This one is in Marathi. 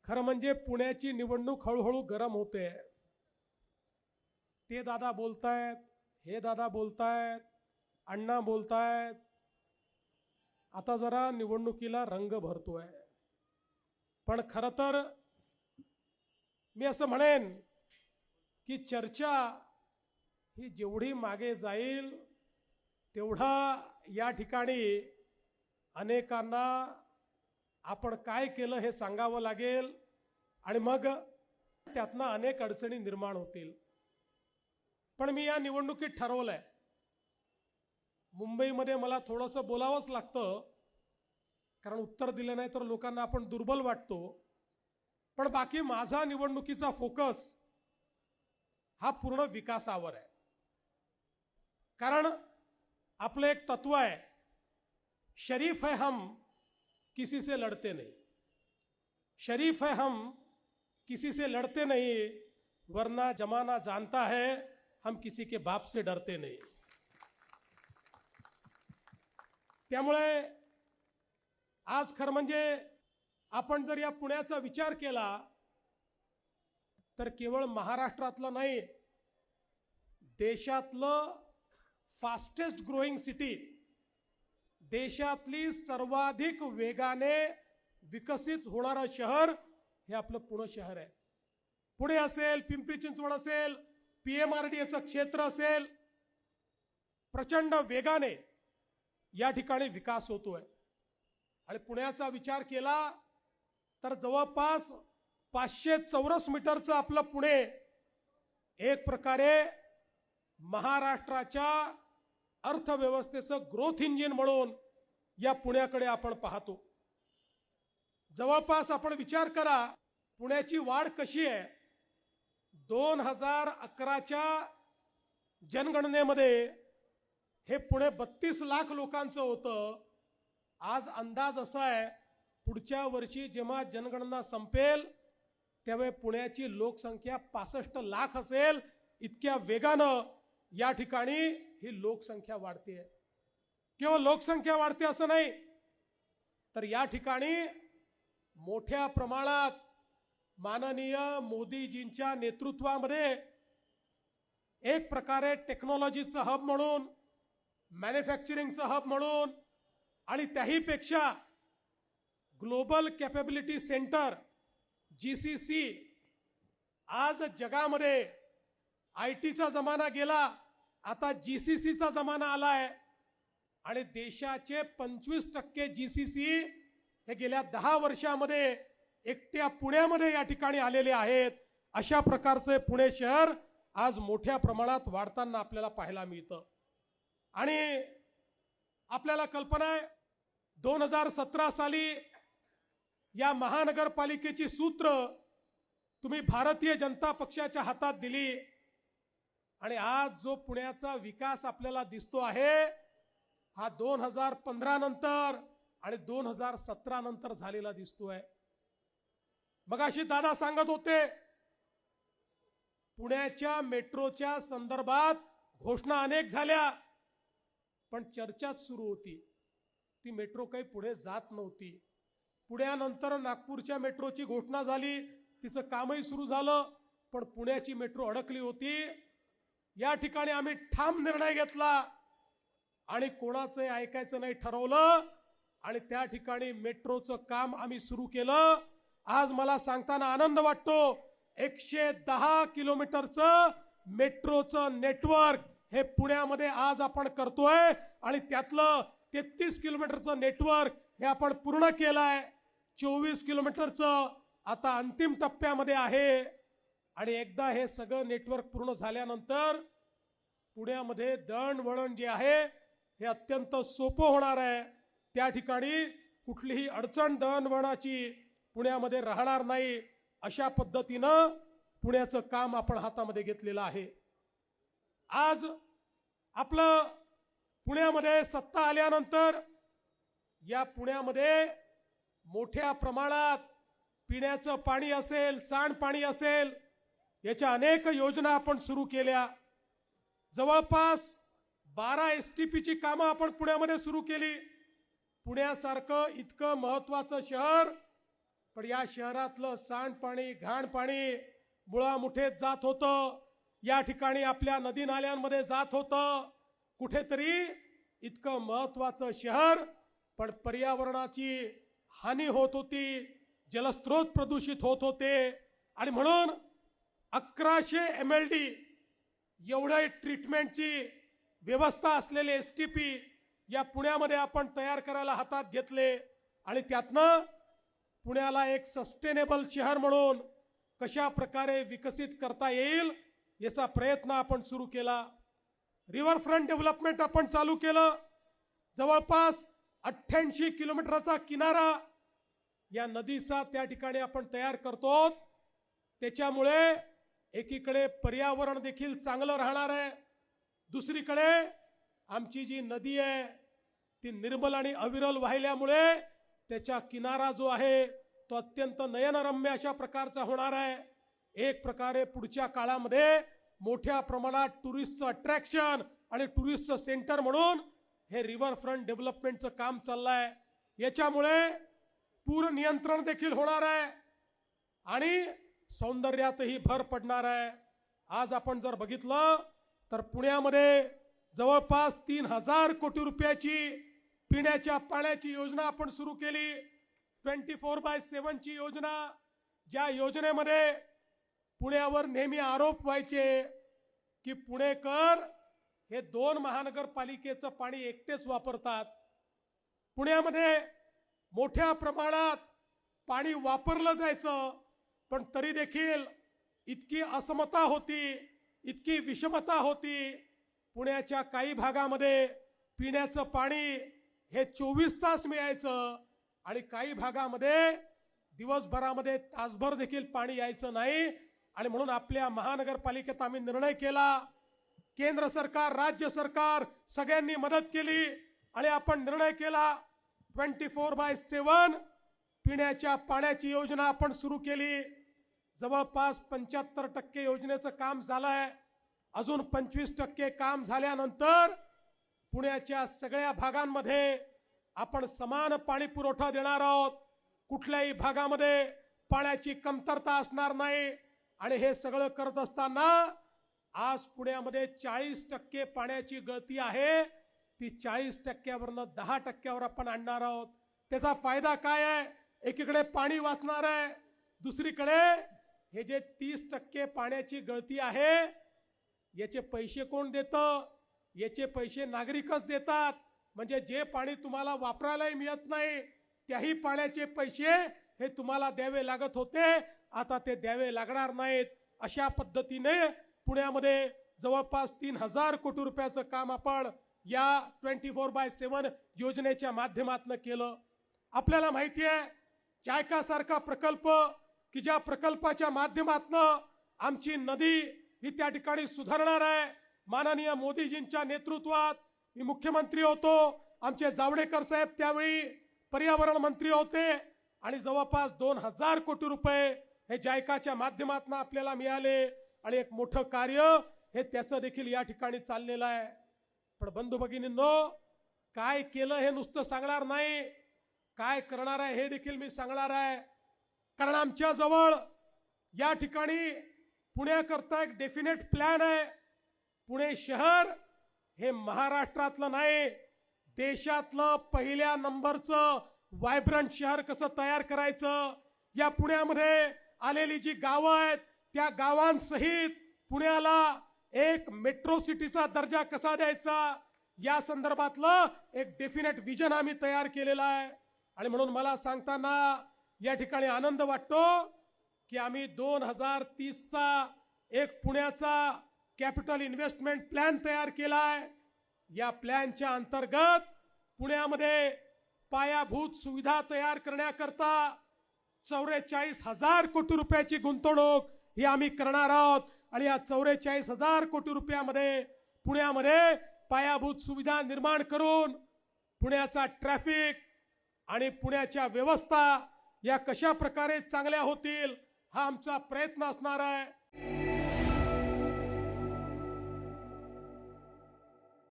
खरं म्हणजे पुण्याची निवडणूक हळूहळू गरम होते। ते दादा बोलतायत, हे दादा बोलतायत, अण्णा बोलतायत। आता जरा निवडणुकीला रंग भरतोय। पण खरं तर मी असं म्हणेन की चर्चा ही जेवढी मागे जाईल तेवढा या ठिकाणी अनेकांना आपण काय केलं हे सांगावं लागेल आणि मग त्यातनं अनेक अडचणी निर्माण होतील। पण मी या निवडणुकीत ठरवलंय, मुंबईमध्ये मला थोडंसं बोलावंच लागतं, कारण उत्तर दिलं नाही तर लोकांना आपण दुर्बल वाटतो। पण बाकी माझा निवडणुकीचा फोकस हा पूर्ण विकासावर आहे। कारण आपलं एक तत्व आहे, शरीफ है हम किसी से लड़ते नहीं, शरीफ है हम किसी से लड़ते नहीं, वरना जमाना जानता है हम किसी के बाप से डरते नहीं। त्यामुळे आज खरं म्हणजे आपण जर या पुण्याचा विचार केला तर केवळ महाराष्ट्रातलं नाही, देशातलं फास्टेस्ट ग्रोइंग सिटी, देशातली सर्वाधिक वेगाने विकसित होणारं शहर हे आपलं पुणे शहर आहे। पुणे असेल, पिंपरी चिंचवड असेल, PMRDAचं क्षेत्र असेल, प्रचंड वेगाने या ठिकाणी विकास होतोय। आणि पुण्याचा विचार केला तर जवळपास 500 चौरस मीटरचं आपलं पुणे एक प्रकारे महाराष्ट्राच्या अर्थव्यवस्थेचं ग्रोथ इंजिन म्हणून या पुण्याकडे आपण पाहतो। जवळपास आपण विचार करा पुण्याची वाढ कशी आहे। 2011च्या जनगणनेमध्ये हे पुणे 32 लाख लोकांचं होतं। आज अंदाज असा आहे पुढच्या वर्षी जेव्हा जनगणना संपेल तेव्हा पुण्याची लोकसंख्या 65 लाख असेल। इतक्या वेगानं या ठिकाणी ही लोकसंख्या वाढते। केवळ लोकसंख्या वाढते असं नाही, तर या ठिकाणी मोठ्या प्रमाणात माननीय मोदीजींच्या नेतृत्वामध्ये एक प्रकारे टेक्नॉलॉजीचं हब म्हणून, मॅन्युफॅक्चरिंगचं हब म्हणून आणि त्याहीपेक्षा ग्लोबल कॅपेबिलिटी सेंटर GCC, आज जगामध्ये ITचा जमाना गेला, आता GCCचा जमाना आलाय आणि देशाचे 25% GCC हे गेल्या 10 वर्षामध्ये एकट्या पुण्यामध्ये या ठिकाणी आलेले आहेत। अशा प्रकारचे पुणे शहर आज मोठ्या प्रमाणात वाढताना आपल्याला पाहायला मिळतं। आणि आपल्याला कल्पना आहे 2017 साली या महानगरपालिकेची सूत्र तुम्ही भारतीय जनता पक्षाच्या हातात दिली आणि आज जो पुण्याचा विकास आपल्याला दिसतो आहे हा 2015 नंतर आणि 2017 नंतर झालेला दिसतोय। मगाशी दादा सांगत होते पुण्याच्या मेट्रोच्या संदर्भात घोषणा अनेक झाल्या, पण चर्चाच सुरू होती, ती मेट्रो काही पुढे जात नव्हती। पुण्यानंतर नागपूरच्या मेट्रोची घोषणा झाली, तिचं कामही सुरू झालं, पण पुण्याची मेट्रो अडकली होती। या ठिकाणी आम्ही ठाम निर्णय घेतला आणि कोणाचंही ऐकायचं नाही ठरवलं आणि त्या ठिकाणी मेट्रोचं काम आम्ही सुरू केलं। आज मला सांगताना आनंद वाटतो 110 किलोमीटरचं मेट्रोचं नेटवर्क हे पुण्यामध्ये आज आपण करतोय आणि त्यातलं 33 किलोमीटरचं नेटवर्क हे आपण पूर्ण केलंय। 24 किलोमीटरचं आता अंतिम टप्प्यामध्ये आहे आणि एकदा हे सगळं नेटवर्क पूर्ण झाल्यानंतर पुण्यामध्ये दळणवळण जे आहे हे अत्यंत सोपं होणार आहे। त्या ठिकाणी कुठलीही अडचण दळणवळणाची पुण्यामध्ये राहणार नाही। अशा पद्धतीनं पुण्याचं काम आपण हातामध्ये घेतलेलं आहे। आज आपलं पुण्यामध्ये सत्ता आल्यानंतर या पुण्यामध्ये मोठ्या प्रमाणात पिण्याचं पाणी असेल, सांडपाणी असेल, याच्या अनेक योजना आपण सुरू केल्या। जवळपास 12 STPची कामं आपण पुण्यामध्ये सुरू केली। पुण्यासारखं इतकं महत्त्वाचं शहर पण या शहरातलं सांडपाणी घाण पाणी मुळामुठेत जात होतं, या ठिकाणी आपल्या नदी नाल्यांमध्ये जात होतं. कुठेतरी इतकं महत्वाचं शहर पण पर्यावरणाची हानी होत होती, जलस्रोत प्रदूषित होत होते. आणि म्हणून 1100 MLD एवढ्या ट्रीटमेंटची व्यवस्था असलेले STP या पुण्यामध्ये आपण तयार करायला हातात घेतले. आणि त्यातनं पुण्याला एक सस्टेनेबल शहर म्हणून कशा प्रकारे विकसित करता येईल याचा प्रयत्न आपण सुरू केला. रिव्हरफ्रंट डेव्हलपमेंट आपण चालू केलं. जवळपास 88 किलोमीटरचा किनारा या नदीचा त्या ठिकाणी आपण तयार करतो. त्याच्यामुळे एकीकडे पर्यावरण देखील चांगलं राहणार आहे, दुसरीकडे आमची जी नदी आहे ती निर्मल आणि अविरल वाहिल्यामुळे त्याचा किनारा जो आहे तो अत्यंत नयनरम्य अशा प्रकारचा होणार आहे. एक प्रकारे पुढच्या काळामध्ये मोठ्या प्रमाणात टुरिस्टचं अट्रॅक्शन आणि टुरिस्टचं सेंटर म्हणून हे रिव्हरफ्रंट डेव्हलपमेंटचं काम चाललंय. याच्यामुळे पूर नियंत्रण देखील होणार आहे आणि सौंदर्यातही भर पडणार आहे. आज आपण जर बघितलं तर पुण्यामध्ये जवळपास 3000 कोटी रुपयाची पिण्याच्या पाण्याची योजना आपण सुरू केली. 24/7 ची योजना, ज्या योजनेमध्ये पुण्यावर नेहमी आरोप व्हायचे की पुणेकर हे 2 महानगरपालिकेचं पाणी एकटेच वापरतात. पुण्यामध्ये मोठ्या प्रमाणात पाणी वापरलं जायचं, पण तरी देखील इतकी असमता होती, इतकी विषमता होती. पुण्याच्या काही भागामध्ये पिण्याचं पाणी हे 24 तास मिळायचं आणि काही भागामध्ये दिवसभरामध्ये तासभर देखील पाणी यायचं नाही. आणि म्हणून आपल्या महानगरपालिकेत आम्ही निर्णय केला, केंद्र सरकार राज्य सरकार सगळ्यांनी मदत केली आणि आपण निर्णय केला 24/7 पिण्याच्या पाण्याची योजना आपण सुरू केली. जवळपास 75% योजनेचं काम झालंय. अजून 25% काम झाल्यानंतर पुण्याच्या सगळ्या भागांमध्ये आपण समान पाणी पुरवठा देणार आहोत. कुठल्याही भागामध्ये पाण्याची कमतरता असणार नाही. आणि हे सगळं करत असताना आज पुण्यामध्ये 40% पाण्याची गळती आहे, ती 40%वरनं 10%वर आपण आणणार आहोत. त्याचा फायदा काय आहे? एकीकडे पाणी वाचणार आहे, दुसरीकडे हे जे 30% पाण्याची गळती आहे याचे पैसे कोण देतं? याचे पैसे नागरिकच देतात. म्हणजे जे पाणी तुम्हाला वापरायलाही मिळत नाही त्याही पाण्याचे पैसे हे तुम्हाला द्यावे लागत होते, आता ते द्यावे लागणार नाहीत. अशा पद्धतीने पुण्यामध्ये जवळपास 3000 कोटी रुपयाचं काम आपण या 24/7 योजनेच्या माध्यमातून केलं. आपल्याला माहिती आहे जायका सारखा प्रकल्प की ज्या प्रकल्पाच्या माध्यमातून आमची नदी ही त्या ठिकाणी सुधारणार आहे. माननीय मोदीजींच्या नेतृत्वात मी मुख्यमंत्री होतो, आमचे जावडेकर साहेब त्यावेळी पर्यावरण मंत्री होते आणि जवळपास 2000 कोटी रुपये हे जायकाच्या माध्यमातून आपल्याला मिळाले आणि एक मोठं कार्य हे त्याचं देखील या ठिकाणी चाललेलं आहे. पण बंधू भगिनींनो, काय केलं हे नुसतं सांगणार नाही, काय करणार आहे हे देखील मी सांगणार आहे. कारण आमच्या जवळ या ठिकाणी पुण्याकरता एक डेफिनेट प्लॅन आहे. पुणे शहर हे महाराष्ट्रातलं नाही, देशातलं पहिल्या नंबरचं व्हायब्रंट शहर कसं तयार करायचं, या पुण्यामध्ये आलेली जी गावं आहेत त्या गावांसहित पुण्याला एक मेट्रो सिटीचा दर्जा कसा द्यायचा या संदर्भातलं एक डेफिनेट विजन आम्ही तयार केलेलं आहे. आणि म्हणून मला सांगताना या ठिकाणी आनंद वाटतो की आम्ही 2030चा एक पुण्याचा कॅपिटल इन्व्हेस्टमेंट प्लॅन तयार केलाय. या प्लॅनच्या अंतर्गत पुण्यामध्ये पायाभूत सुविधा तयार करण्याकरता 44,000 कोटी रुपयाची गुंतवणूक ही आम्ही करणार आहोत. आणि या 44,000 कोटी रुपयामध्ये पुण्यामध्ये पायाभूत सुविधा निर्माण करून पुण्याचा ट्रॅफिक आणि पुण्याच्या व्यवस्था या कशा प्रकारे चांगल्या होतील हा आमचा प्रयत्न असणार आहे.